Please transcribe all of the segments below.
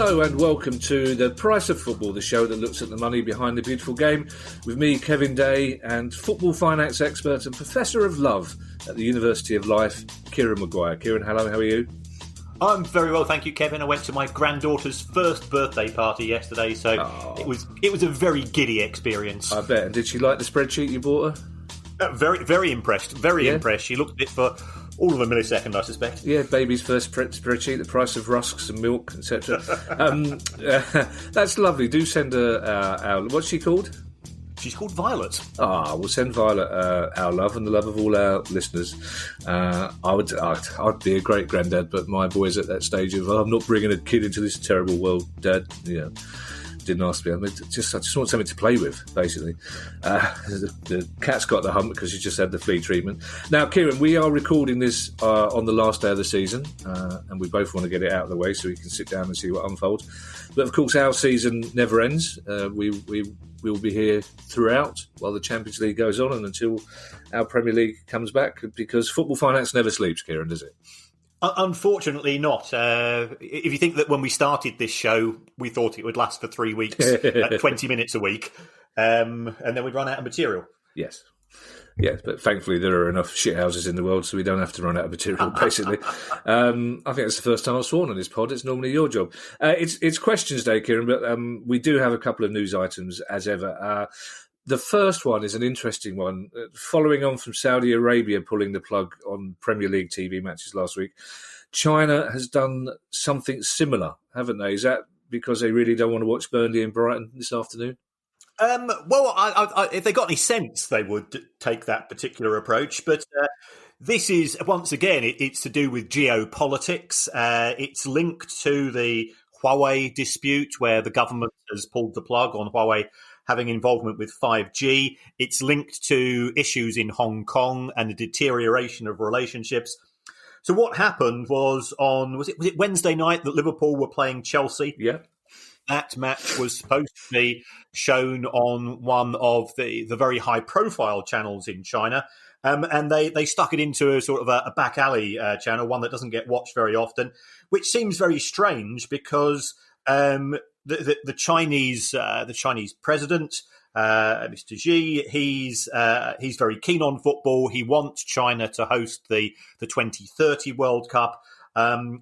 Hello and welcome to The Price of Football, the show that looks at the money behind the beautiful game, with me, Kevin Day, and football finance expert and professor of love at the University of Life, Kieran Maguire. Kieran, hello, how are you? I'm very well, thank you, Kevin. I went to my granddaughter's first birthday party yesterday, so it was a very giddy experience. I bet. And did she like the spreadsheet you bought her? Very impressed. Impressed. She looked at it for all of a millisecond, I suspect. Yeah, baby's first spreadsheet, the price of rusks and milk, etc. That's lovely. Do send her what's she called? She's called Violet. We'll send Violet our love and the love of all our listeners. I'd be a great granddad, but my boy's at that stage of, I'm not bringing a kid into this terrible world, Dad. You know, didn't ask me. I just want something to play with, basically. The cat's got the hump because she just had the flea treatment. Now, Kieran, we are recording this on the last day of the season, and we both want to get it out of the way so we can sit down and see what unfolds. But of course, our season never ends. We will be here throughout while the Champions League goes on and until our Premier League comes back, because football finance never sleeps, Kieran, does it? Unfortunately not. If you think that when we started this show, we thought it would last for 3 weeks, 20 minutes a week, and then we'd run out of material. Yes, but thankfully there are enough shithouses in the world so we don't have to run out of material, basically. I think it's the first time I've sworn on this pod. It's normally your job. It's questions day, Kieran, but we do have a couple of news items, as ever. The first one is an interesting one. Following on from Saudi Arabia pulling the plug on Premier League TV matches last week, China has done something similar, haven't they? Is that because they really don't want to watch Burnley and Brighton this afternoon? Well, if they got any sense, they would take that particular approach. But this is, once again, it's to do with geopolitics. It's linked to the Huawei dispute, where the government has pulled the plug on Huawei having involvement with 5G. It's linked to issues in Hong Kong and the deterioration of relationships. So what happened was was it Wednesday night that Liverpool were playing Chelsea? Yeah. That match was supposed to be shown on one of the very high-profile channels in China, and they stuck it into a sort of a back alley channel, one that doesn't get watched very often, which seems very strange because the Chinese president, Mr. Xi, he's very keen on football. He wants China to host the 2030 World Cup.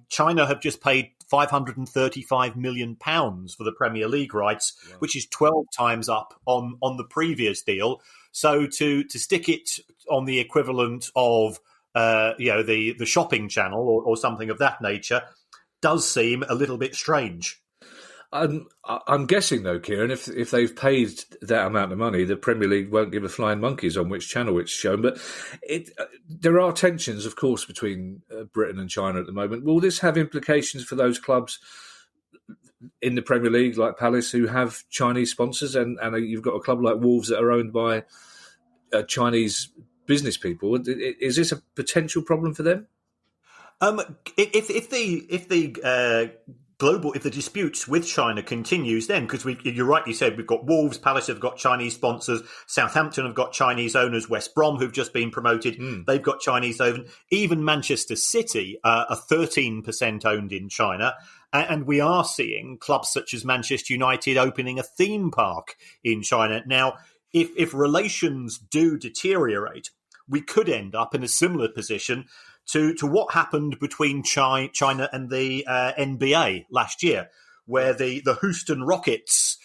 China have just paid £535 million for the Premier League rights, wow, which is 12 times up on the previous deal. So to stick it on the equivalent of the shopping channel or something of that nature does seem a little bit strange. I'm guessing, though, Kieran, if they've paid that amount of money, the Premier League won't give a flying monkeys on which channel it's shown. But there are tensions, of course, between Britain and China at the moment. Will this have implications for those clubs in the Premier League, like Palace, who have Chinese sponsors, and you've got a club like Wolves that are owned by Chinese business people? Is this a potential problem for them? If the disputes with China continues, then, because you rightly said we've got Wolves, Palace have got Chinese sponsors, Southampton have got Chinese owners, West Brom, who've just been promoted, they've got Chinese owners. Even Manchester City are 13% owned in China. And we are seeing clubs such as Manchester United opening a theme park in China. Now, if relations do deteriorate, we could end up in a similar position to what happened between China and the NBA last year, where the Houston Rockets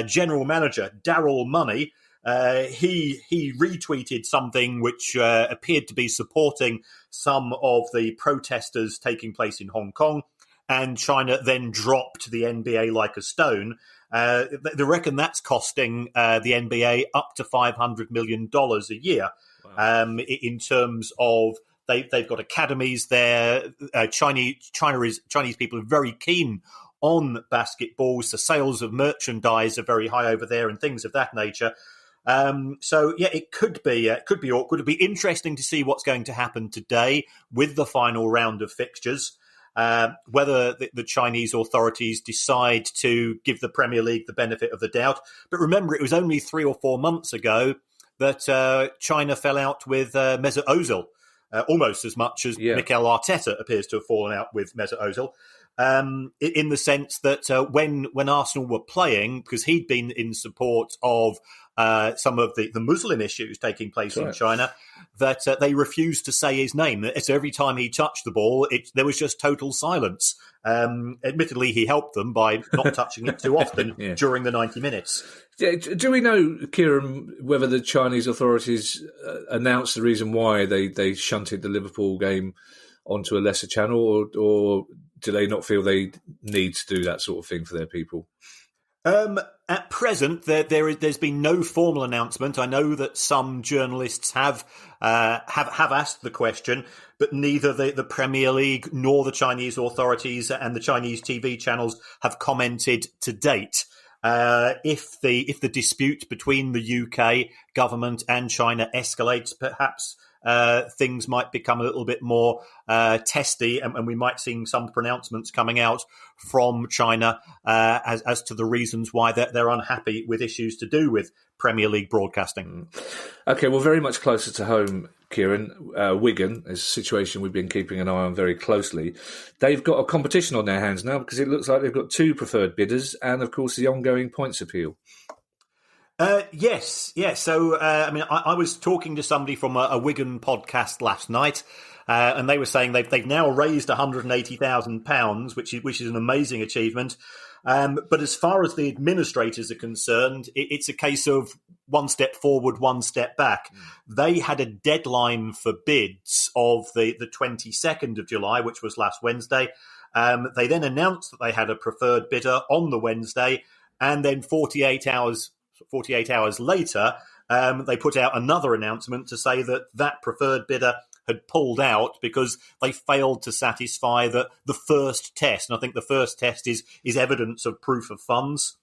general manager, Daryl Money, he retweeted something which appeared to be supporting some of the protesters taking place in Hong Kong, and China then dropped the NBA like a stone. They reckon that's costing the NBA up to $500 million a year. Wow. In terms of they've got academies there. Chinese people are very keen on basketballs. The sales of merchandise are very high over there and things of that nature. So it could be awkward. It'd be interesting to see what's going to happen today with the final round of fixtures. Whether the Chinese authorities decide to give the Premier League the benefit of the doubt. But remember, it was only 3 or 4 months ago that China fell out with Mesut Ozil, almost as much as Mikel Arteta appears to have fallen out with Mesut Ozil. in the sense that when Arsenal were playing, because he'd been in support of some of the Muslim issues taking place in China, that they refused to say his name. So every time he touched the ball, there was just total silence. Admittedly, he helped them by not touching it too often during the 90 minutes. Do we know, Kieran, whether the Chinese authorities announced the reason why they shunted the Liverpool game onto a lesser channel, or do they not feel they need to do that sort of thing for their people? At present, there's been no formal announcement. I know that some journalists have asked the question, but neither the Premier League nor the Chinese authorities and the Chinese TV channels have commented to date. If the dispute between the UK government and China escalates, perhaps things might become a little bit more testy, and we might see some pronouncements coming out from China as to the reasons why they're unhappy with issues to do with Premier League broadcasting. Okay, well, very much closer to home, Kieran, Wigan is a situation we've been keeping an eye on very closely. They've got a competition on their hands now because it looks like they've got two preferred bidders and, of course, the ongoing points appeal. Yes. So, I was talking to somebody from a Wigan podcast last night, and they were saying they've now raised £180,000, which is an amazing achievement. But as far as the administrators are concerned, it's a case of one step forward, one step back. They had a deadline for bids of the 22nd of July, which was last Wednesday. They then announced that they had a preferred bidder on the Wednesday, and then 48 hours later, they put out another announcement to say that preferred bidder had pulled out because they failed to satisfy the first test. And I think the first test is evidence of proof of funds.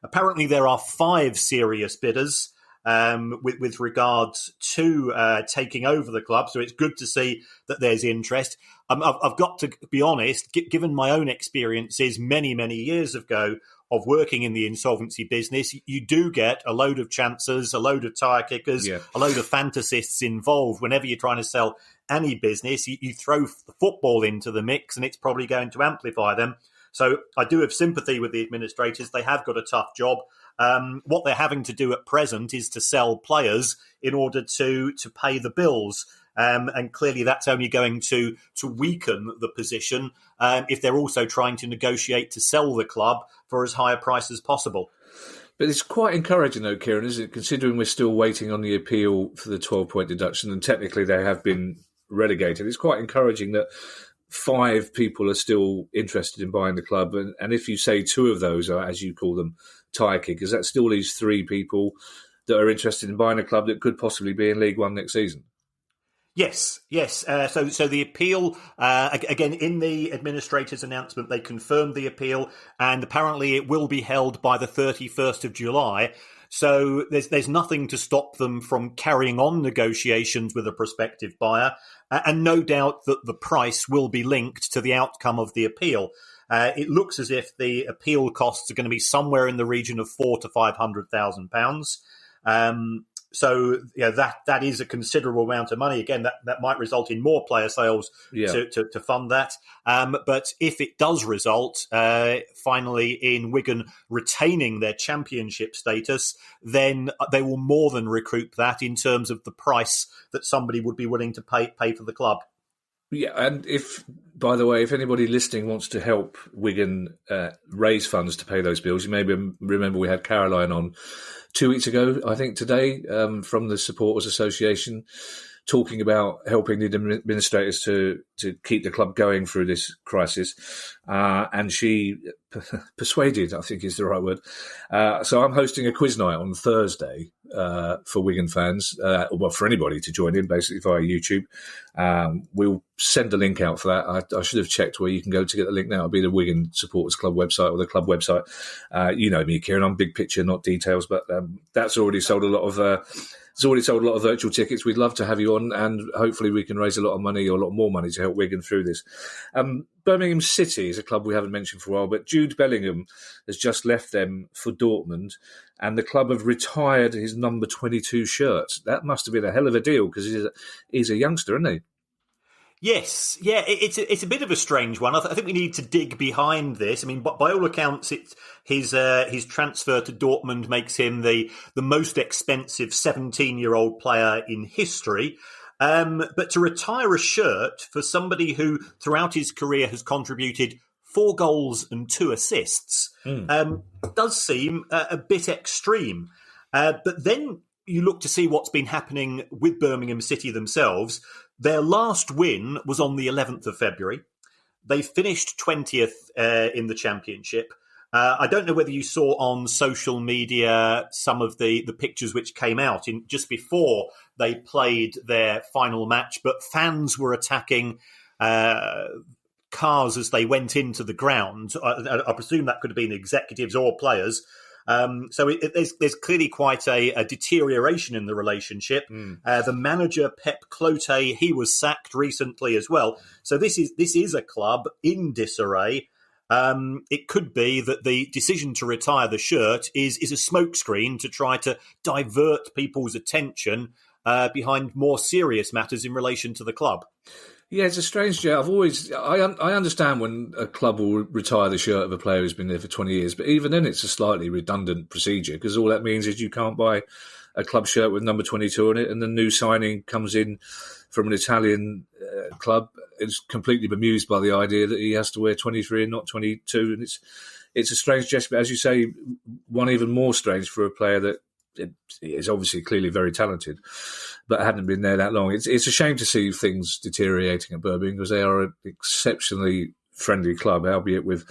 Apparently, there are 5 serious bidders with regards to taking over the club. So it's good to see that there's interest. I've got to be honest, given my own experiences many, many years ago of working in the insolvency business, you do get a load of chancers, a load of tire kickers, a load of fantasists involved. Whenever you're trying to sell any business, you throw the football into the mix and it's probably going to amplify them. So I do have sympathy with the administrators. They have got a tough job. What they're having to do at present is to sell players in order to pay the bills. And clearly that's only going to weaken the position if they're also trying to negotiate to sell the club for as high a price as possible. But it's quite encouraging, though, Kieran, isn't it? Considering we're still waiting on the appeal for the 12-point deduction, and technically they have been relegated. It's quite encouraging that 5 people are still interested in buying the club. And if you say 2 of those are, as you call them, tire kickers, that still leaves 3 people that are interested in buying a club that could possibly be in League One next season. Yes. So the appeal, again, in the administrator's announcement, they confirmed the appeal, and apparently it will be held by the 31st of July. So there's nothing to stop them from carrying on negotiations with a prospective buyer, and no doubt that the price will be linked to the outcome of the appeal. It looks as if the appeal costs are going to be somewhere in the region of £400,000 to £500,000. So that is a considerable amount of money. Again, that might result in more player sales to fund that. But if it does result finally in Wigan retaining their championship status, then they will more than recoup that in terms of the price that somebody would be willing to pay for the club. Yeah, and by the way, if anybody listening wants to help Wigan raise funds to pay those bills, you may remember we had Caroline on 2 weeks ago, I think today, from the Supporters Association, talking about helping the administrators to keep the club going through this crisis. And she persuaded, I think is the right word. So I'm hosting a quiz night on Thursday for Wigan fans, for anybody to join in, basically via YouTube. We'll send a link out for that. I should have checked where you can go to get the link now. It'll be the Wigan Supporters Club website or the club website. You know me, Kieran. I'm big picture, not details, but that's already sold a lot of... It's already sold a lot of virtual tickets. We'd love to have you on, and hopefully we can raise a lot of money or a lot more money to help Wigan through this. Birmingham City is a club we haven't mentioned for a while, but Jude Bellingham has just left them for Dortmund, and the club have retired his number 22 shirt. That must have been a hell of a deal because he's a youngster, isn't he? Yes, yeah, it's a bit of a strange one. I think we need to dig behind this. I mean, by all accounts, his transfer to Dortmund makes him the most expensive 17-year-old player in history. But to retire a shirt for somebody who, throughout his career, has contributed 4 goals and 2 assists does seem a bit extreme. But then you look to see what's been happening with Birmingham City themselves. Their last win was on the 11th of February. They finished 20th in the Championship. I don't know whether you saw on social media some of the pictures which came out just before they played their final match, but fans were attacking cars as they went into the ground. I presume that could have been executives or players. So there's clearly quite a deterioration in the relationship. The manager, Pep Clotet, he was sacked recently as well. So this is a club in disarray. It could be that the decision to retire the shirt is a smokescreen to try to divert people's attention behind more serious matters in relation to the club. Yeah, it's a strange job. I understand when a club will retire the shirt of a player who's been there for 20 years, but even then it's a slightly redundant procedure because all that means is you can't buy a club shirt with number 22 on it, and the new signing comes in from an Italian club is completely bemused by the idea that he has to wear 23 and not 22, and it's a strange gesture. But as you say, one even more strange for a player that is obviously clearly very talented, but hadn't been there that long. It's a shame to see things deteriorating at Birmingham because they are an exceptionally friendly club, albeit with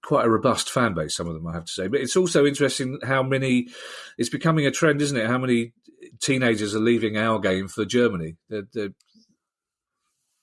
quite a robust fan base, some of them, I have to say. But it's also interesting it's becoming a trend, isn't it? How many teenagers are leaving our game for Germany?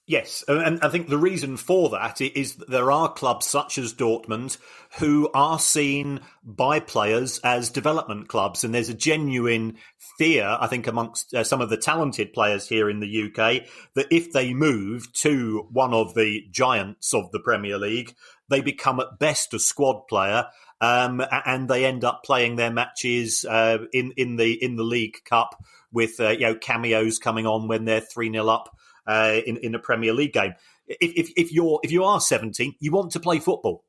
Yes, and I think the reason for that is that there are clubs such as Dortmund who are seen by players as development clubs, and there's a genuine fear, I think, amongst some of the talented players here in the UK that if they move to one of the giants of the Premier League, they become at best a squad player, and they end up playing their matches in the League Cup with cameos coming on when they're 3-0 up. In a Premier League game, if you are 17, you want to play football,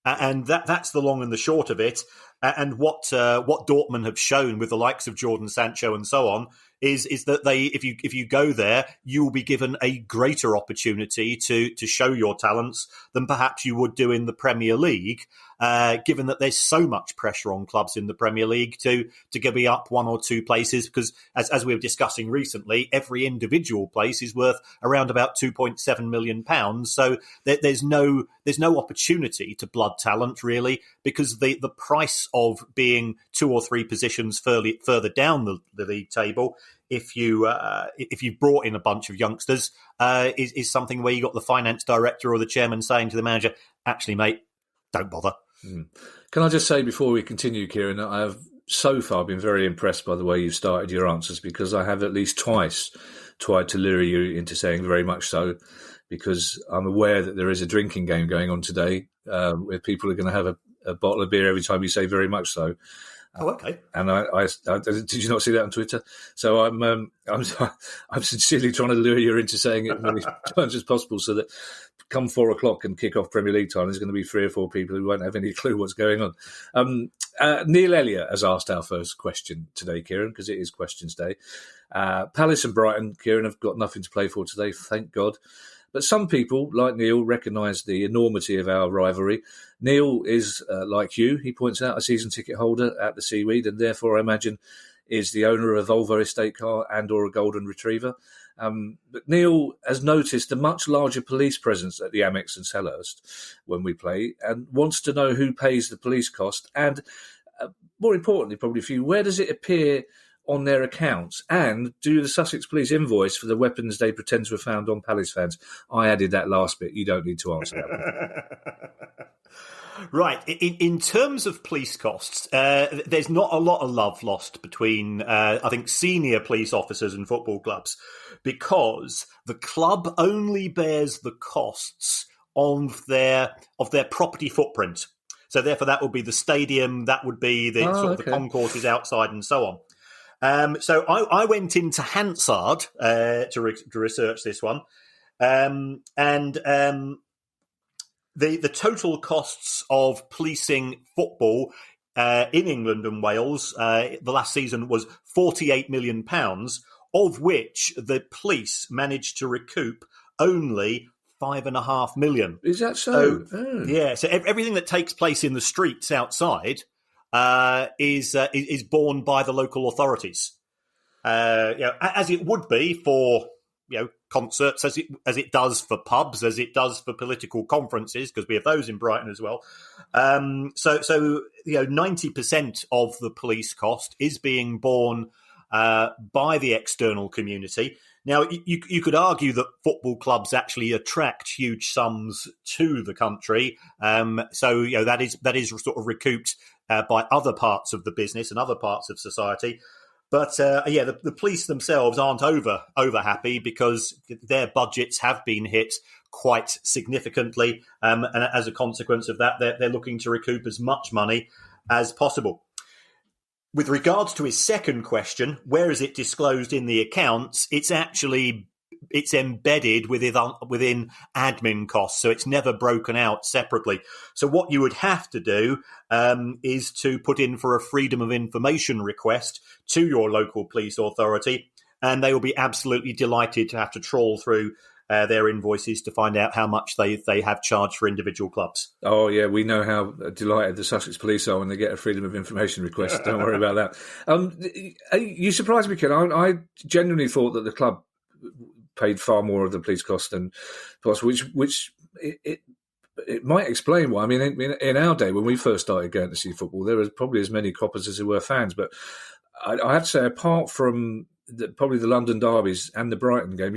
and that's the long and the short of it. And what Dortmund have shown with the likes of Jordan Sancho and so on is that if you go there, you will be given a greater opportunity to show your talents than perhaps you would do in the Premier League. Given that there's so much pressure on clubs in the Premier League to be up 1 or 2 places, because as we were discussing recently, every individual place is worth around about £2.7 million. So there's no opportunity to blood talent really, because the price of being 2 or 3 positions further down the league table, if you've brought in a bunch of youngsters, is something where you got the finance director or the chairman saying to the manager, actually, mate, don't bother. Can I just say before we continue, Kieran, I have so far been very impressed by the way you've started your answers, because I have at least twice tried to lure you into saying very much so, because I'm aware that there is a drinking game going on today where people are going to have a bottle of beer every time you say very much so. Oh, okay. And I did you not see that on Twitter? So I'm sincerely trying to lure you into saying it as many times as possible, so that come 4 o'clock and kick off Premier League time, there's going to be 3 or 4 people who won't have any clue what's going on. Neil Elliott has asked our first question today, Kieran, because it is Questions Day. Palace and Brighton, Kieran, have got nothing to play for today, thank God. But some people, like Neil, recognise the enormity of our rivalry. Neil is, like you, he points out, a season ticket holder at the Seaweed, and therefore, I imagine, is the owner of a Volvo estate car and or a golden retriever. But Neil has noticed a much larger police presence at the Amex and Selhurst when we play, and wants to know who pays the police cost, and more importantly, probably for you, where does it appear on their accounts, and do the Sussex Police invoice for the weapons they pretend to have found on Palace fans? I added that last bit. You don't need to answer that. Right. In terms of police costs, there's not a lot of love lost between, I think, senior police officers and football clubs, because the club only bears the costs of their property footprint. So therefore, that would be the stadium, that would be the the concourses outside, and so on. So I went into Hansard to research this one. The total costs of policing football in England and Wales the last season was £48 million, of which the police managed to recoup only £5.5 million. Is that so? Yeah. So everything that takes place in the streets outside is borne by the local authorities. As it would be for concerts, as it does for pubs, as it does for political conferences, because we have those in Brighton as well. So 90% of the police cost is being borne by the external community. Now, you could argue that football clubs actually attract huge sums to the country, so that is sort of recouped by other parts of the business and other parts of society. But the police themselves aren't over happy because their budgets have been hit quite significantly, and as a consequence of that, they're looking to recoup as much money as possible. With regards to his second question, where is it disclosed in the accounts? It's embedded within admin costs, so it's never broken out separately. So what you would have to do is to put in for a freedom of information request to your local police authority, and they will be absolutely delighted to have to trawl through their invoices to find out how much they have charged for individual clubs. Oh, yeah, we know how delighted the Sussex police are when they get a freedom of information request. Don't worry about that. You surprised me, Kieran. I genuinely thought that the club paid far more of the police cost than possible, which it might explain why. I mean, in our day, when we first started going to see football, there was probably as many coppers as there were fans. But I have to say, apart from probably the London derbies and the Brighton game,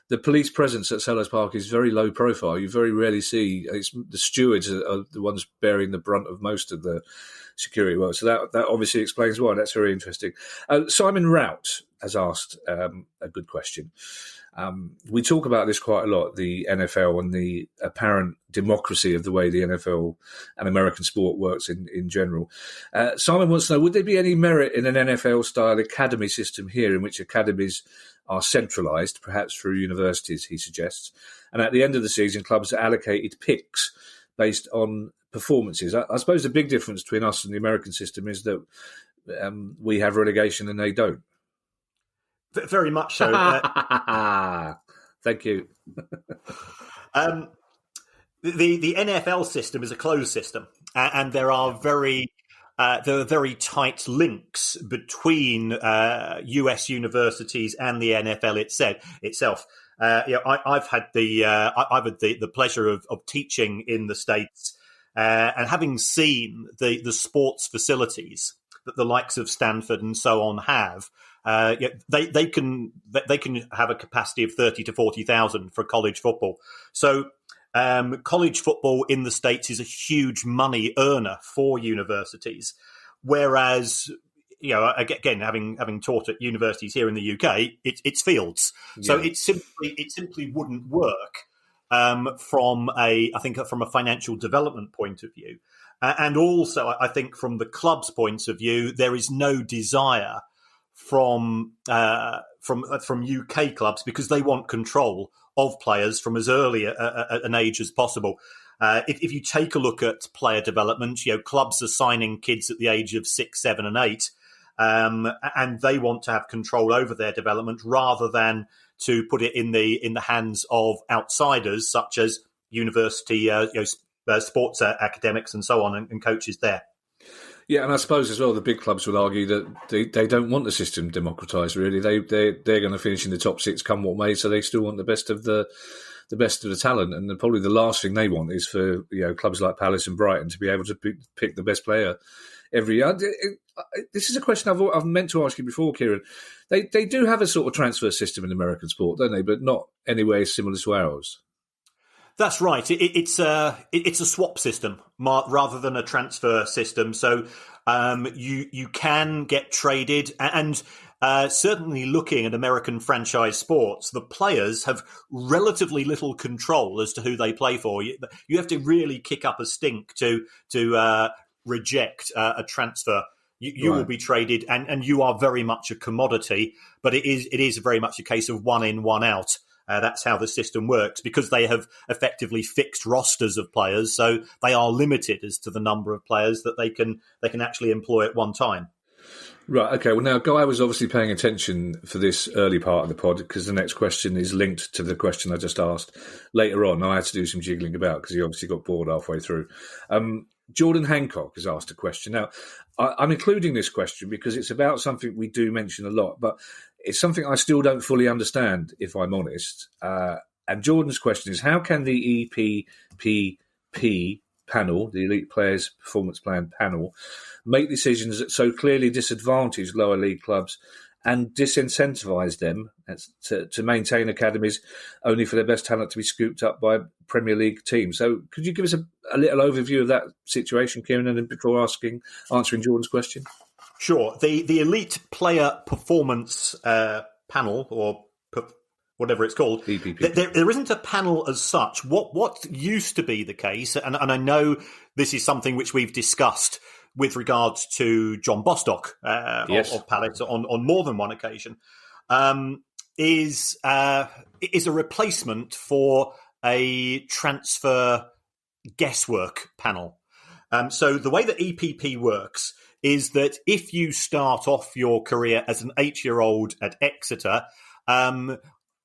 the police presence at Selhurst Park is very low profile. You very rarely see the stewards are the ones bearing the brunt of most of the security work. So that obviously explains why. That's very interesting. Simon Rout has asked a good question. We talk about this quite a lot, the NFL and the apparent democracy of the way the NFL and American sport works in general. Simon wants to know, would there be any merit in an NFL-style academy system here in which academies are centralised, perhaps through universities, he suggests, and at the end of the season, clubs are allocated picks based on performances? I suppose the big difference between us and the American system is that we have relegation and they don't. Very much so. Thank you. The NFL system is a closed system, and there are very tight links between US universities and the NFL itself. I've had the pleasure of teaching in the States, and having seen the sports facilities that the likes of Stanford and so on have. They can have a capacity of 30 to 40,000 for college football. So college football in the States is a huge money earner for universities, whereas again, having taught at universities here in the UK, it's fields. Yeah. So it simply wouldn't work from a financial development point of view, and also I think from the club's point of view, there is no desire from UK clubs, because they want control of players from as early an age as possible. If you take a look at player development, clubs are signing kids at the age of 6, 7, and 8, and they want to have control over their development rather than to put it in the hands of outsiders such as university, sports academics and so on, and coaches there. Yeah, and I suppose as well the big clubs will argue that they don't want the system democratised. Really, they're going to finish in the top 6 come what may, so they still want the best of the talent. And probably the last thing they want is for clubs like Palace and Brighton to be able to pick the best player every year. This is a question I've meant to ask you before, Kieran. They do have a sort of transfer system in American sport, don't they? But not anywhere similar to ours. That's right. It's a swap system rather than a transfer system. So you can get traded, and certainly looking at American franchise sports, the players have relatively little control as to who they play for. You have to really kick up a stink to reject a transfer. You right. will be traded, and you are very much a commodity. But it is very much a case of one in, one out. That's how the system works, because they have effectively fixed rosters of players, so they are limited as to the number of players that they can actually employ at one time. Right, okay. Well, now, Guy was obviously paying attention for this early part of the pod, because the next question is linked to the question I just asked later on. I had to do some jiggling about because he obviously got bored halfway through. Jordan Hancock has asked a question. Now, I'm including this question because it's about something we do mention a lot, but it's something I still don't fully understand, if I'm honest. And Jordan's question is, how can the EPPP panel, the Elite Players Performance Plan panel, make decisions that so clearly disadvantage lower league clubs and disincentivise them to maintain academies only for their best talent to be scooped up by Premier League teams? So could you give us a little overview of that situation, Kieran, and before answering Jordan's question? Sure. The Elite Player Performance panel, or whatever it's called, EPP. There isn't a panel as such. What used to be the case, and I know this is something which we've discussed with regards to John Bostock of Palace on more than one occasion, is a replacement for a transfer guesswork panel. So the way that EPP works is that if you start off your career as an 8-year-old at Exeter,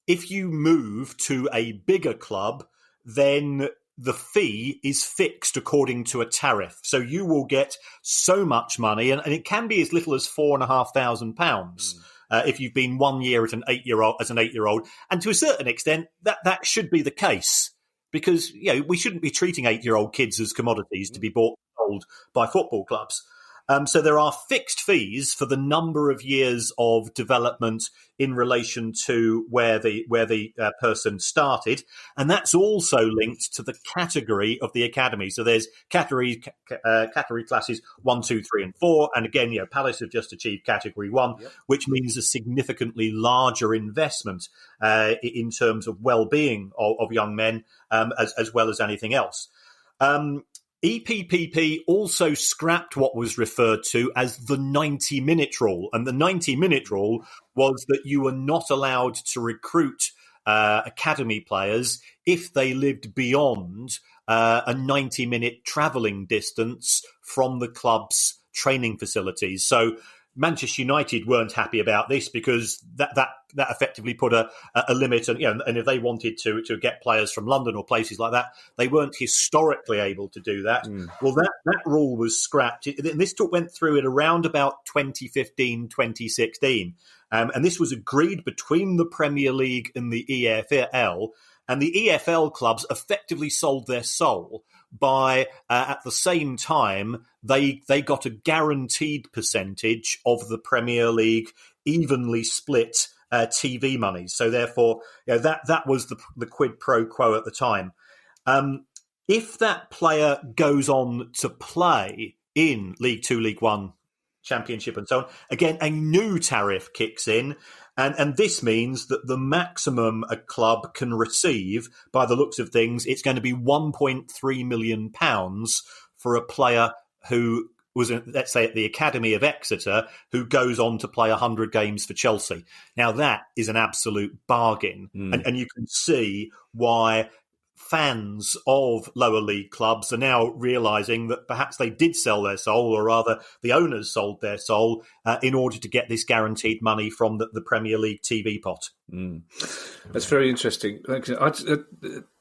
if you move to a bigger club, then the fee is fixed according to a tariff. So you will get so much money, and it can be as little as £4,500 if you've been 1 year as an 8-year-old. And to a certain extent, that should be the case, because we shouldn't be treating 8-year-old kids as commodities to be bought and sold by football clubs. So there are fixed fees for the number of years of development in relation to where the person started, and that's also linked to the category of the academy. So there's category classes 1, 2, 3, and 4, and again, Palace have just achieved category 1, which means a significantly larger investment in terms of well-being of young men, as well as anything else. EPPP also scrapped what was referred to as the 90-minute rule. And the 90-minute rule was that you were not allowed to recruit academy players if they lived beyond a 90-minute travelling distance from the club's training facilities. So Manchester United weren't happy about this, because that effectively put a limit, and and if they wanted to get players from London or places like that, they weren't historically able to do that. Well, that rule was scrapped, and this went through at around about 2015, 2016, and this was agreed between the Premier League and the EFL. And the EFL clubs effectively sold their soul by, at the same time, they got a guaranteed percentage of the Premier League evenly split TV money. So therefore, that was the quid pro quo at the time. If that player goes on to play in League 2, League 1, Championship and so on, again, a new tariff kicks in. And this means that the maximum a club can receive, by the looks of things, it's going to be £1.3 million for a player who was, let's say, at the Academy of Exeter, who goes on to play 100 games for Chelsea. Now, that is an absolute bargain. And you can see why fans of lower league clubs are now realising that perhaps they did sell their soul, or rather the owners sold their soul in order to get this guaranteed money from the Premier League TV pot. That's very interesting.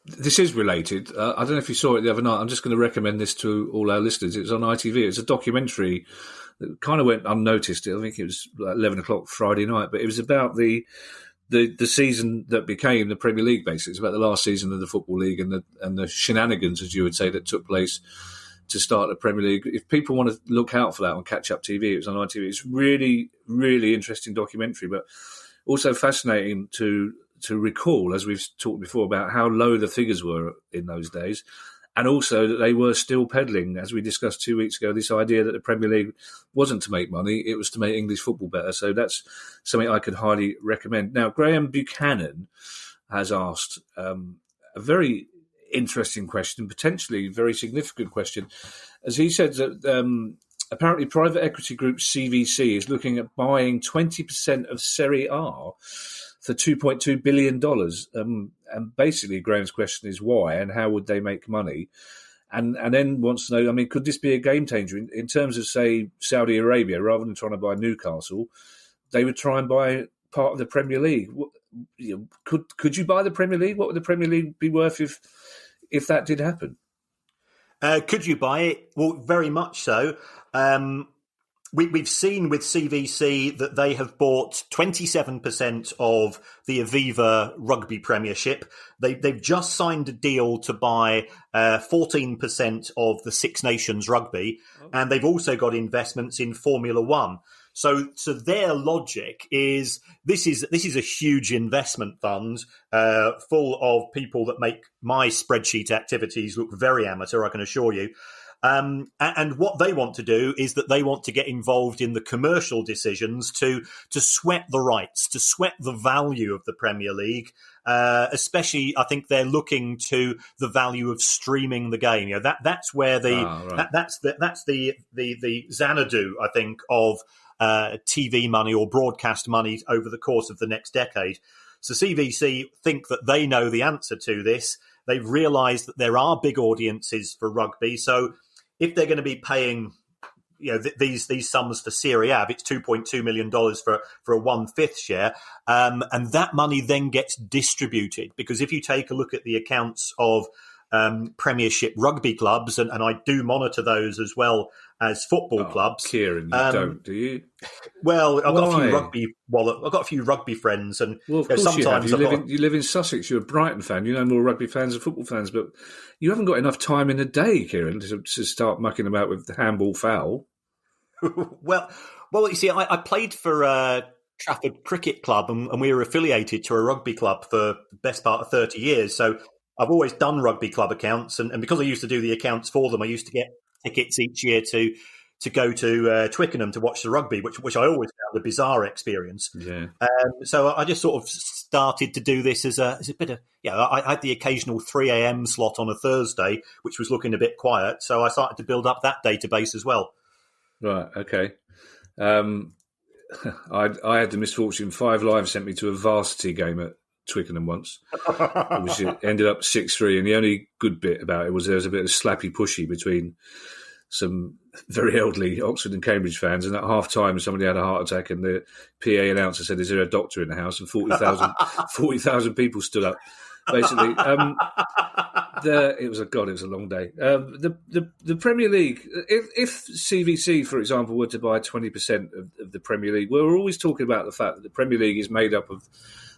This is related. I don't know if you saw it the other night. I'm just going to recommend this to all our listeners. It's on ITV. It's a documentary that kind of went unnoticed. I think it was like 11 o'clock Friday night, but it was about the season that became the Premier League, basically. It's about the last season of the Football League and the shenanigans, as you would say, that took place to start the Premier League. If people want to look out for that on Catch Up TV, it was on ITV. It's really, really interesting documentary, but also fascinating to recall, as we've talked before, about how low the figures were in those days. And also that they were still peddling, as we discussed 2 weeks ago, this idea that the Premier League wasn't to make money, it was to make English football better. So that's something I could highly recommend. Now, Graham Buchanan has asked a very interesting question, potentially very significant question, as he said that apparently private equity group CVC is looking at buying 20% of Serie A for $2.2 billion. And basically, Graham's question is why and how would they make money? And then wants to know, I mean, could this be a game changer in terms of, say, Saudi Arabia, rather than trying to buy Newcastle, they would try and buy part of the Premier League. Could you buy the Premier League? What would the Premier League be worth if that did happen? Could you buy it? Well, very much so. We've seen with CVC that they have bought 27% of the Aviva Rugby Premiership. They've just signed a deal to buy 14% of the Six Nations Rugby, and they've also got investments in Formula One. So their logic is this is a huge investment fund full of people that make my spreadsheet activities look very amateur, I can assure you. And what they want to do is that they want to get involved in the commercial decisions to sweat the rights, to sweat the value of the Premier League. Especially, I think they're looking to the value of streaming the game. You know, that's where that's the Xanadu, I think, of TV money or broadcast money over the course of the next decade. So CVC think that they know the answer to this. They've realised that there are big audiences for rugby. So if they're going to be paying, these sums for Serie A, it's $2.2 million for a 1/5 share, and that money then gets distributed. Because if you take a look at the accounts of Premiership rugby clubs, and I do monitor those as well as football clubs. Kieran, you don't, do you? Well, I've got a few rugby friends, and well, of course sometimes you live in Sussex. You're a Brighton fan. You know more rugby fans than football fans, but you haven't got enough time in a day, Kieran, to start mucking about with the handball foul. well, you see, I played for Trafford Cricket Club, and we were affiliated to a rugby club for the best part of 30 years. So I've always done rugby club accounts, and because I used to do the accounts for them, I used to get tickets each year to go to Twickenham to watch the rugby, which I always found a bizarre experience. Yeah. So I just sort of started to do this as a bit of, I had the occasional 3 a.m. slot on a Thursday, which was looking a bit quiet. So I started to build up that database as well. Right. Okay. I had the misfortune, 5 Live sent me to a varsity game at Twickenham once, which ended up 6-3. And the only good bit about it was there was a bit of slappy pushy between some very elderly Oxford and Cambridge fans. And at half time, somebody had a heart attack, and the PA announcer said, "Is there a doctor in the house?" And 40,000 people stood up. Basically, it was a long day. The Premier League, if CVC, for example, were to buy 20% of the Premier League, we're always talking about the fact that the Premier League is made up of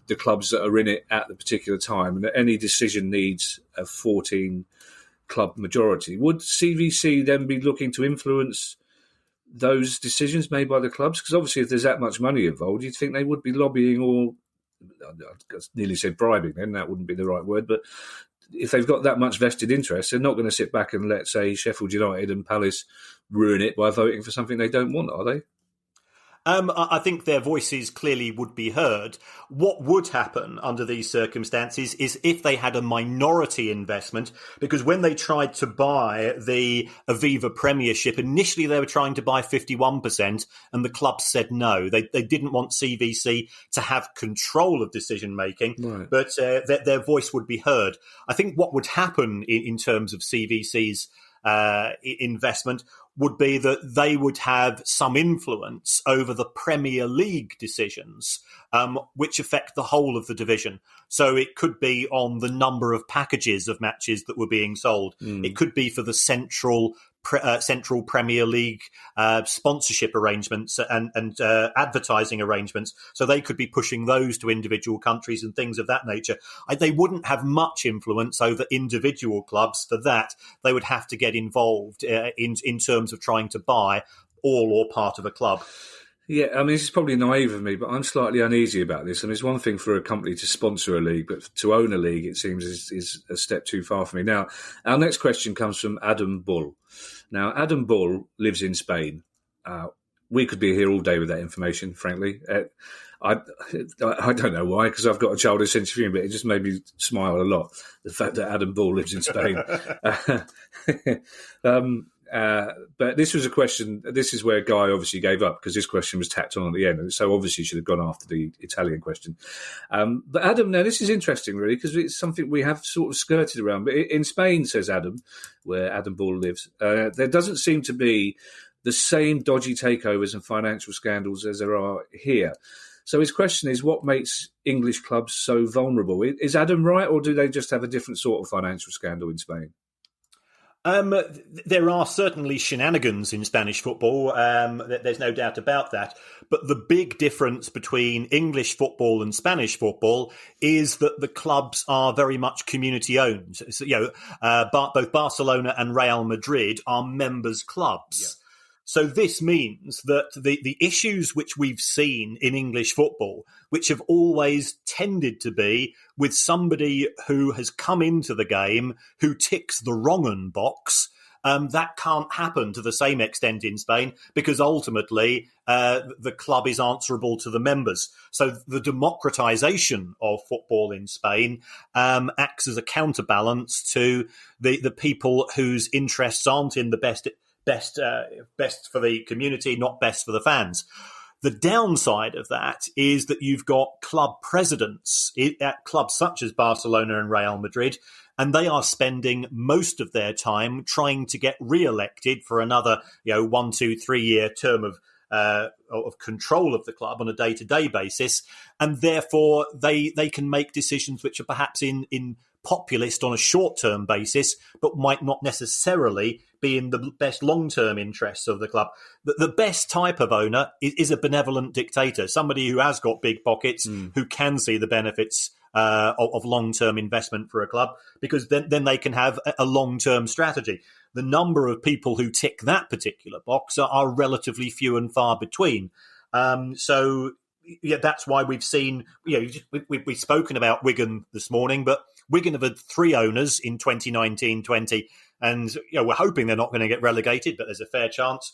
the clubs that are in it at the particular time, and that any decision needs a 14-club majority. Would CVC then be looking to influence those decisions made by the clubs? Because obviously, if there's that much money involved, you'd think they would be lobbying, or I nearly said bribing, then that wouldn't be the right word, but if they've got that much vested interest, they're not going to sit back and let, say, Sheffield United and Palace ruin it by voting for something they don't want, are they? I think their voices clearly would be heard. What would happen under these circumstances is if they had a minority investment, because when they tried to buy the Aviva Premiership, initially they were trying to buy 51%, and the club said no. They didn't want CVC to have control of decision-making, right, but their voice would be heard. I think what would happen in terms of CVC's investment would be that they would have some influence over the Premier League decisions, which affect the whole of the division. So it could be on the number of packages of matches that were being sold. It could be for the central Premier League sponsorship arrangements and advertising arrangements. So they could be pushing those to individual countries and things of that nature. They wouldn't have much influence over individual clubs. For that, they would have to get involved in terms of trying to buy all or part of a club. Yeah, I mean, this is probably naive of me, but I'm slightly uneasy about this. I mean, it's one thing for a company to sponsor a league, but to own a league, it seems, is a step too far for me. Now, our next question comes from Adam Bull. Now, Adam Bull lives in Spain. We could be here all day with that information, frankly. I don't know why, because I've got a childish sense of humour, but it just made me smile a lot, the fact that Adam Bull lives in Spain. But this was a question. This is where Guy obviously gave up because this question was tacked on at the end, and so obviously should have gone after the Italian question. But Adam, now this is interesting, really, because it's something we have sort of skirted around. But in Spain, says Adam, where Adam Ball lives, there doesn't seem to be the same dodgy takeovers and financial scandals as there are here. So his question is, what makes English clubs so vulnerable? Is Adam right, or do they just have a different sort of financial scandal in Spain? There are certainly shenanigans in Spanish football. There's no doubt about that. But the big difference between English football and Spanish football is that the clubs are very much community owned. So, both Barcelona and Real Madrid are members' clubs. Yeah. So this means that the issues which we've seen in English football, which have always tended to be with somebody who has come into the game who ticks the wrong-un box, that can't happen to the same extent in Spain because ultimately the club is answerable to the members. So the democratization of football in Spain acts as a counterbalance to the people whose interests aren't in the best for the community, not best for the fans. The downside of that is that you've got club presidents at clubs such as Barcelona and Real Madrid, and they are spending most of their time trying to get re-elected for another 1, 2, 3 year term of control of the club on a day-to-day basis, and therefore they can make decisions which are perhaps in populist on a short-term basis, but might not necessarily be in the best long-term interests of the club. The best type of owner is a benevolent dictator, somebody who has got big pockets, who can see the benefits of long-term investment for a club, because then they can have a long-term strategy. The number of people who tick that particular box are relatively few and far between. So that's why we've seen, we've spoken about Wigan this morning, but Wigan have had 3 owners in 2019-20, and we're hoping they're not going to get relegated, but there's a fair chance.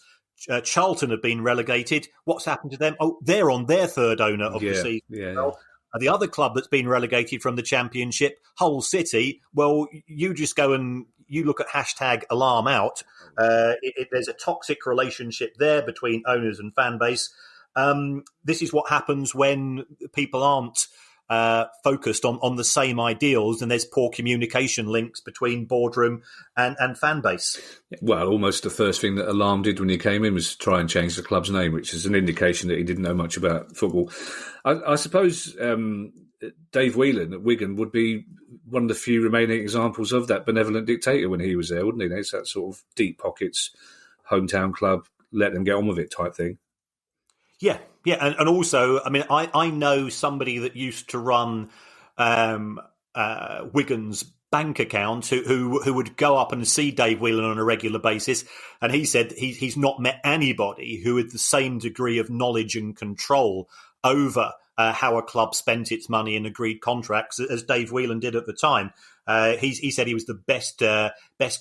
Charlton have been relegated. What's happened to them? Oh, they're on their 3rd owner of the season. Yeah. The other club that's been relegated from the Championship, Hull City, well, you just go and you look at #alarm out. There's a toxic relationship there between owners and fan base. This is what happens when people aren't focused on the same ideals, and there's poor communication links between boardroom and fan base. Well, almost the first thing that Alarm did when he came in was try and change the club's name, which is an indication that he didn't know much about football. I suppose Dave Whelan at Wigan would be one of the few remaining examples of that benevolent dictator when he was there, wouldn't he? It's that sort of deep pockets, hometown club, let them get on with it type thing. Yeah, and also, I mean, I know somebody that used to run Wigan's bank account who would go up and see Dave Whelan on a regular basis, and he said he's not met anybody who had the same degree of knowledge and control over how a club spent its money and agreed contracts as Dave Whelan did at the time. He said he was the best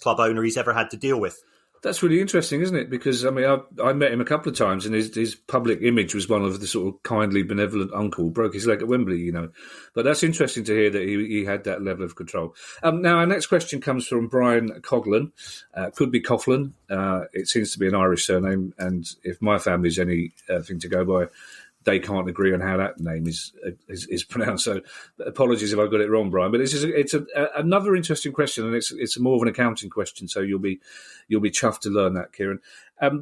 club owner he's ever had to deal with. That's really interesting, isn't it? Because, I mean, I met him a couple of times, and his public image was one of the sort of kindly, benevolent uncle, broke his leg at Wembley, But that's interesting to hear that he had that level of control. Now, our next question comes from Brian Coughlin. Could be Coughlin. It seems to be an Irish surname, and if my family's anything to go by, they can't agree on how that name is pronounced. So apologies if I got it wrong, Brian. But it's another interesting question, and it's more of an accounting question. So you'll be chuffed to learn that, Kieran.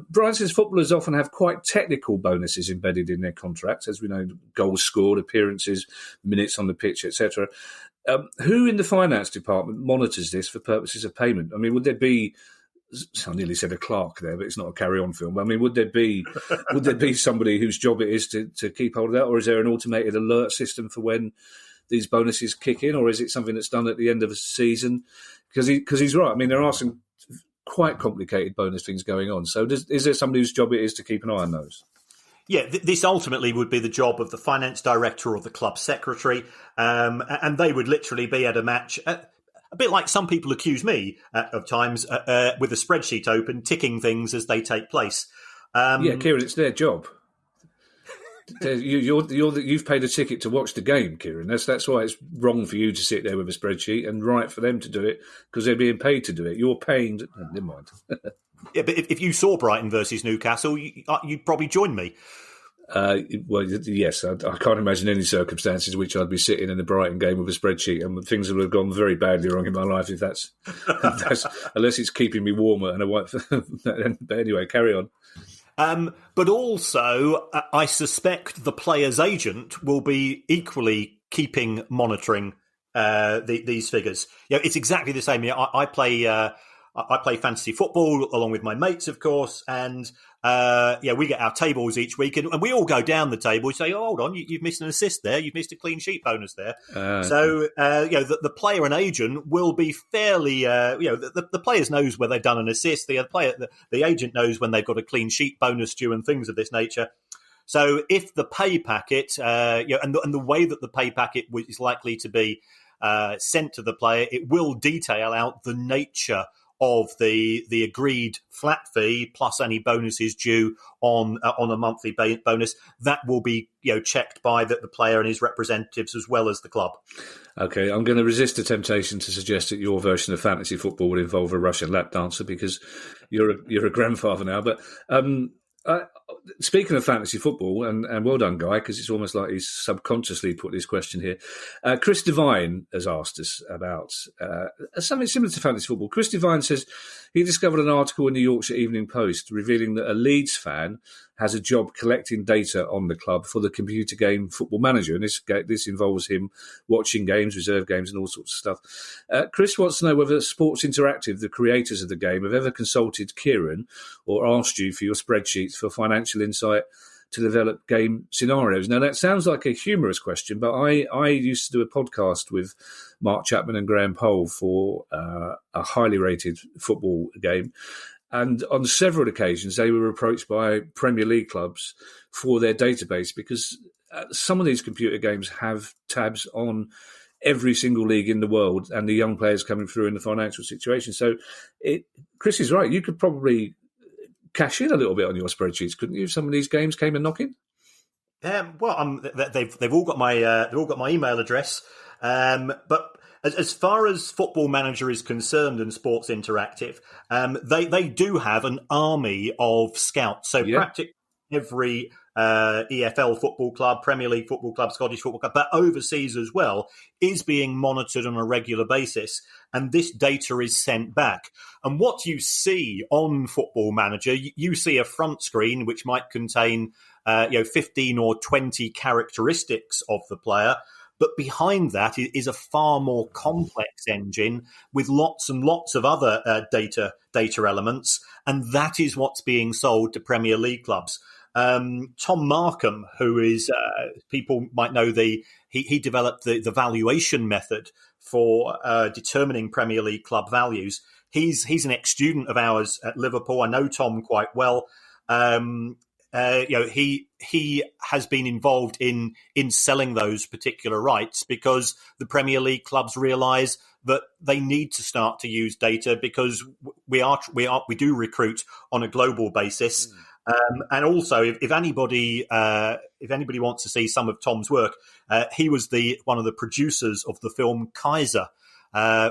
Brian says footballers often have quite technical bonuses embedded in their contracts, as we know, goals scored, appearances, minutes on the pitch, etc. Who in the finance department monitors this for purposes of payment? I mean, would there be? I nearly said a clerk there, but it's not a carry-on film. I mean, would there be somebody whose job it is to keep hold of that, or is there an automated alert system for when these bonuses kick in, or is it something that's done at the end of a season? Because he's right. I mean, there are some quite complicated bonus things going on. So is there somebody whose job it is to keep an eye on those? Yeah, this ultimately would be the job of the finance director or the club secretary, and they would literally be at a match. A bit like some people accuse me of times with a spreadsheet open, ticking things as they take place. Yeah, Kieran, it's their job. You've paid a ticket to watch the game, Kieran. That's why it's wrong for you to sit there with a spreadsheet, and right for them to do it because they're being paid to do it. You're paying. Never mind. Yeah, but if you saw Brighton versus Newcastle, you'd probably join me. Well, yes, I can't imagine any circumstances in which I'd be sitting in the Brighton game with a spreadsheet, and things would have gone very badly wrong in my life if that's unless it's keeping me warmer and a white. But anyway, carry on. But also, I suspect the player's agent will be equally monitoring these figures. It's exactly the same. I play fantasy football along with my mates, of course, and we get our tables each week, and we all go down the table. We say, "Oh, hold on, you've missed an assist there. You've missed a clean sheet bonus there." The player and agent will be fairly. The players knows where they've done an assist. The agent knows when they've got a clean sheet bonus due, and things of this nature. So, if the pay packet, and the way that the pay packet is likely to be sent to the player, it will detail out the nature of the agreed flat fee plus any bonuses due on a monthly bonus. That will be checked by the player and his representatives as well as the club. Okay, I'm going to resist the temptation to suggest that your version of fantasy football would involve a Russian lap dancer because you're a grandfather now. But speaking of fantasy football, and well done, Guy, because it's almost like he's subconsciously put this question here. Chris Devine has asked us about something similar to fantasy football. Chris Devine says he discovered an article in the Yorkshire Evening Post revealing that a Leeds fan has a job collecting data on the club for the computer game Football Manager, and this involves him watching games, reserve games, and all sorts of stuff. Chris wants to know whether Sports Interactive, the creators of the game, have ever consulted Kieran or asked you for your spreadsheets for financial insight to develop game scenarios. Now, that sounds like a humorous question, but I used to do a podcast with Mark Chapman and Graham Poll for a highly rated football game. And on several occasions, they were approached by Premier League clubs for their database because some of these computer games have tabs on every single league in the world and the young players coming through in the financial situation. So Chris is right. You could probably cash in a little bit on your spreadsheets, couldn't you? If some of these games came and knocking. They've all got my email address, but. As far as Football Manager is concerned and Sports Interactive, they do have an army of scouts. So practically every EFL football club, Premier League football club, Scottish football club, but overseas as well, is being monitored on a regular basis. And this data is sent back. And what you see on Football Manager, you see a front screen which might contain 15 or 20 characteristics of the player. But behind that is a far more complex engine with lots and lots of other data elements, and that is what's being sold to Premier League clubs. Tom Markham, who is people might know he developed the valuation method for determining Premier League club values. He's an ex-student of ours at Liverpool. I know Tom quite well. He has been involved in selling those particular rights because the Premier League clubs realise that they need to start to use data because we do recruit on a global basis. And also, if anybody wants to see some of Tom's work, he was one of the producers of the film Kaiser,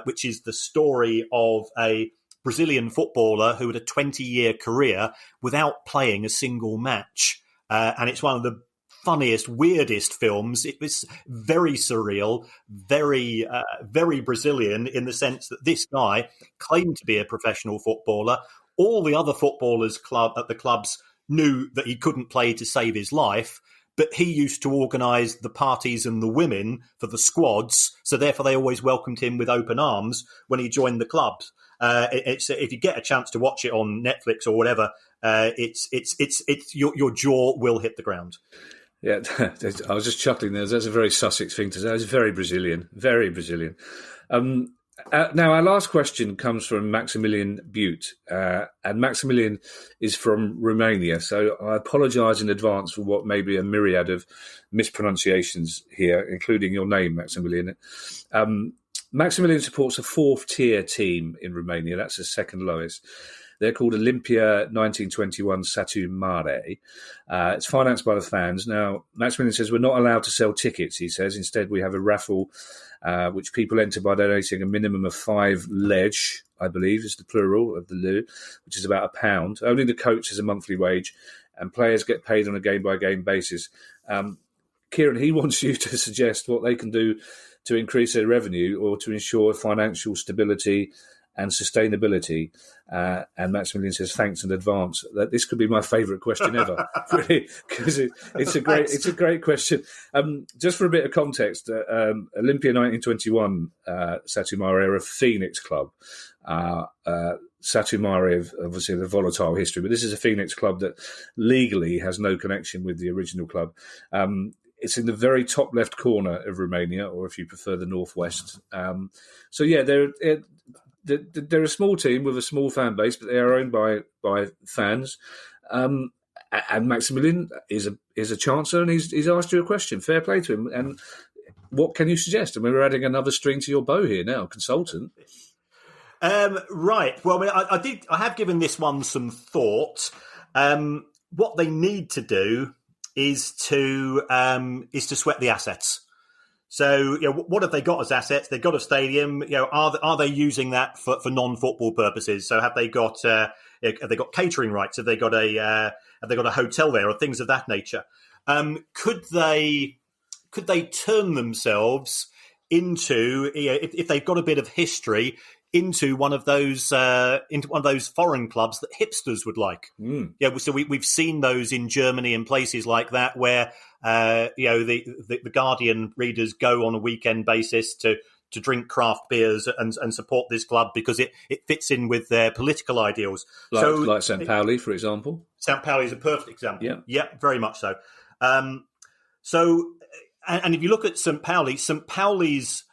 which is the story of a Brazilian footballer who had a 20-year career without playing a single match. And it's one of the funniest, weirdest films. It was very surreal, very, very Brazilian in the sense that this guy claimed to be a professional footballer. All the other footballers at the clubs knew that he couldn't play to save his life, but he used to organise the parties and the women for the squads. So therefore they always welcomed him with open arms when he joined the clubs. If you get a chance to watch it on Netflix or whatever, your jaw will hit the ground. Yeah, I was just chuckling there. That's a very Sussex thing to say. It's very Brazilian, very Brazilian. Now, our last question comes from Maximilian Butte, and Maximilian is from Romania. So I apologise in advance for what may be a myriad of mispronunciations here, including your name, Maximilian. Maximilian supports a fourth-tier team in Romania. That's the second lowest. They're called Olympia 1921 Satu Mare. It's financed by the fans. Now, Maximilian says we're not allowed to sell tickets, he says. Instead, we have a raffle which people enter by donating a minimum of 5 leg, I believe is the plural of the leu, which is about £1. Only the coach has a monthly wage, and players get paid on a game-by-game basis. Kieran, he wants you to suggest what they can do to increase their revenue or to ensure financial stability and sustainability. And Maximilian says, thanks in advance. This could be my favourite question ever, really, because it's a great question. Just for a bit of context, Olympia 1921 Satu Mare are a Phoenix club. Satu Mare, obviously, the volatile history, but this is a Phoenix club that legally has no connection with the original club. It's in the very top left corner of Romania, or if you prefer, the northwest. So yeah, they're a small team with a small fan base, but they are owned by fans. And Maximilian is a chancellor, and he's asked you a question. Fair play to him. And what can you suggest? I mean, we're adding another string to your bow here now, consultant. Right. Well, I have given this one some thought. What they need to do is to sweat the assets. So, what have they got as assets? They've got a stadium. Are they using that for non-football purposes? So, have they got catering rights? Have they got a hotel there, or things of that nature? Could they turn themselves into, if they've got a bit of history, into one of those foreign clubs that hipsters would like? Yeah, so we've seen those in Germany and places like that, where the Guardian readers go on a weekend basis to drink craft beers and support this club because it fits in with their political ideals. Like St. Pauli, for example. St. Pauli is a perfect example. Yeah, very much so. And if you look at St. Pauli's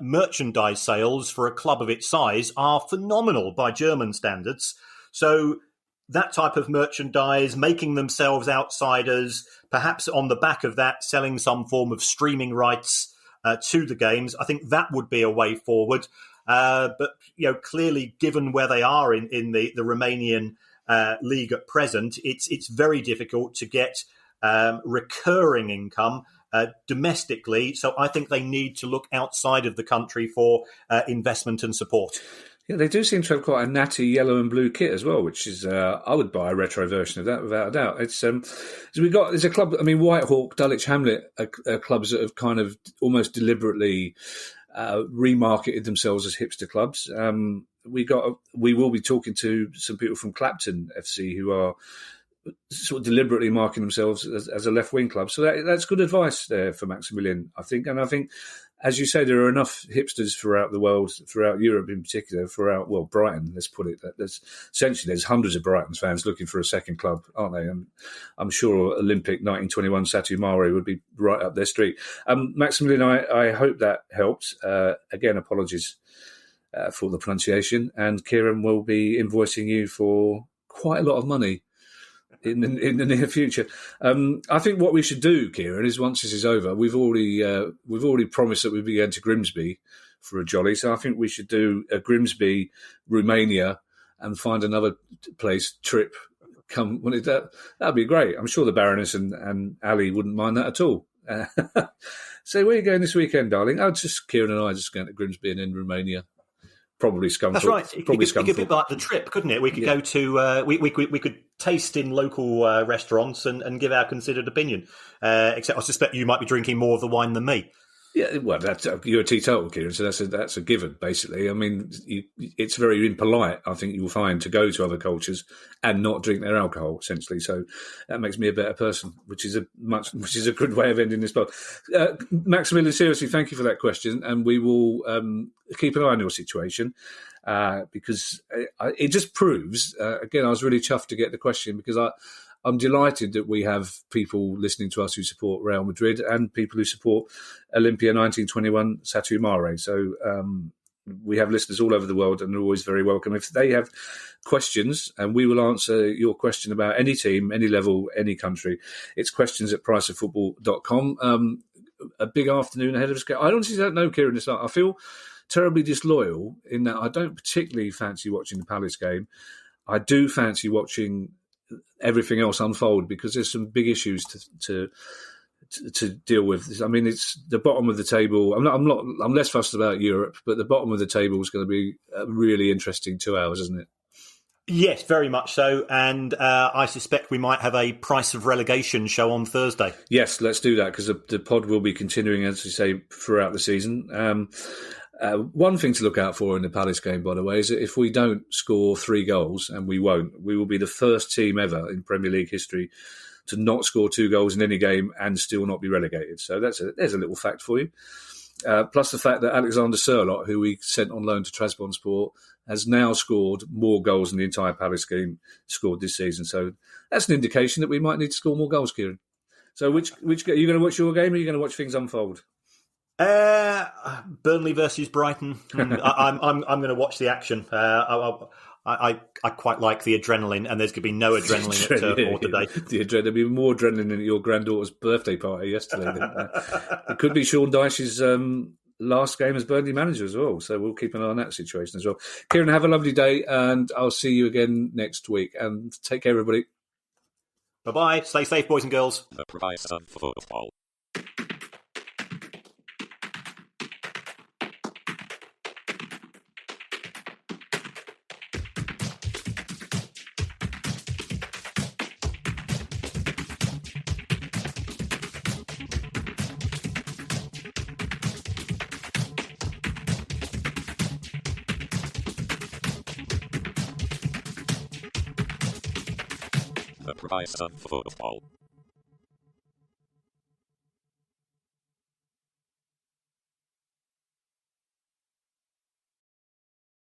merchandise sales for a club of its size are phenomenal by German standards. So that type of merchandise, making themselves outsiders, perhaps on the back of that, selling some form of streaming rights to the games, I think that would be a way forward. But clearly, given where they are in the Romanian league at present, it's very difficult to get recurring income domestically. So I think they need to look outside of the country for investment and support. Yeah, they do seem to have quite a natty yellow and blue kit as well, which is I would buy a retro version of that without a doubt. It's so there's a club. I mean, Whitehawk, Dulwich Hamlet are clubs that have kind of almost deliberately remarketed themselves as hipster clubs. We will be talking to some people from Clapton FC who are sort of deliberately marking themselves as a left-wing club. So that's good advice there for Maximilian, I think. And I think, as you say, there are enough hipsters throughout the world, throughout Europe in particular, Brighton, let's put it. There's hundreds of Brighton fans looking for a second club, aren't they? And I'm sure Olympic 1921 Satu Mare would be right up their street. Maximilian, I hope that helped. Again, apologies for the pronunciation. And Kieran will be invoicing you for quite a lot of money in the near future. I think what we should do, Kieran, is once this is over, we've already promised that we'd be going to Grimsby for a jolly. So I think we should do a Grimsby, Romania, and find another trip. That'd be great. I'm sure the Baroness and Ali wouldn't mind that at all. So where are you going this weekend, darling? Just Kieran and I just going to Grimsby and in Romania. Probably Scunthorpe. That's right. It could be like the trip, couldn't it? We could go to we could taste in local restaurants and give our considered opinion. Except I suspect you might be drinking more of the wine than me. Yeah, well, you're a teetotal, Kieran, so that's a given, basically. I mean, it's very impolite, I think you'll find, to go to other cultures and not drink their alcohol, essentially. So that makes me a better person, which is a good way of ending this pod. Maximilian, seriously, thank you for that question, and we will keep an eye on your situation because it just proves. Again, I was really chuffed to get the question because I'm delighted that we have people listening to us who support Real Madrid and people who support Olympia 1921 Satu Mare. So we have listeners all over the world and they're always very welcome. If they have questions, and we will answer your question about any team, any level, any country, it's questions@priceoffootball.com. A big afternoon ahead of us. I honestly don't know, Kieran. I feel terribly disloyal in that I don't particularly fancy watching the Palace game. I do fancy watching everything else unfold because there's some big issues to deal with. I mean, it's the bottom of the table. I'm less fussed about Europe, but the bottom of the table is going to be a really interesting 2 hours, isn't it? Yes, very much so. And I suspect we might have a price of relegation show on Thursday. Yes, let's do that because the pod will be continuing, as you say, throughout the season. One thing to look out for in the Palace game, by the way, is that if we don't score 3 goals, and we won't, we will be the first team ever in Premier League history to not score 2 goals in any game and still not be relegated. So there's a little fact for you. Plus the fact that Alexander Sørloth, who we sent on loan to Trabzonspor, has now scored more goals than the entire Palace game scored this season. So that's an indication that we might need to score more goals, Kieran. So which are you going to watch your game, or are you going to watch things unfold? Burnley versus Brighton. I'm going to watch the action. I quite like the adrenaline, and there's going to be no adrenaline at Turf Moor today. There'll be more adrenaline than at your granddaughter's birthday party yesterday. It could be Sean Dyche's last game as Burnley manager as well, so we'll keep an eye on that situation as well. Kieran, have a lovely day, and I'll see you again next week. And take care, everybody. Bye-bye. Stay safe, boys and girls. The price of football. The price of football.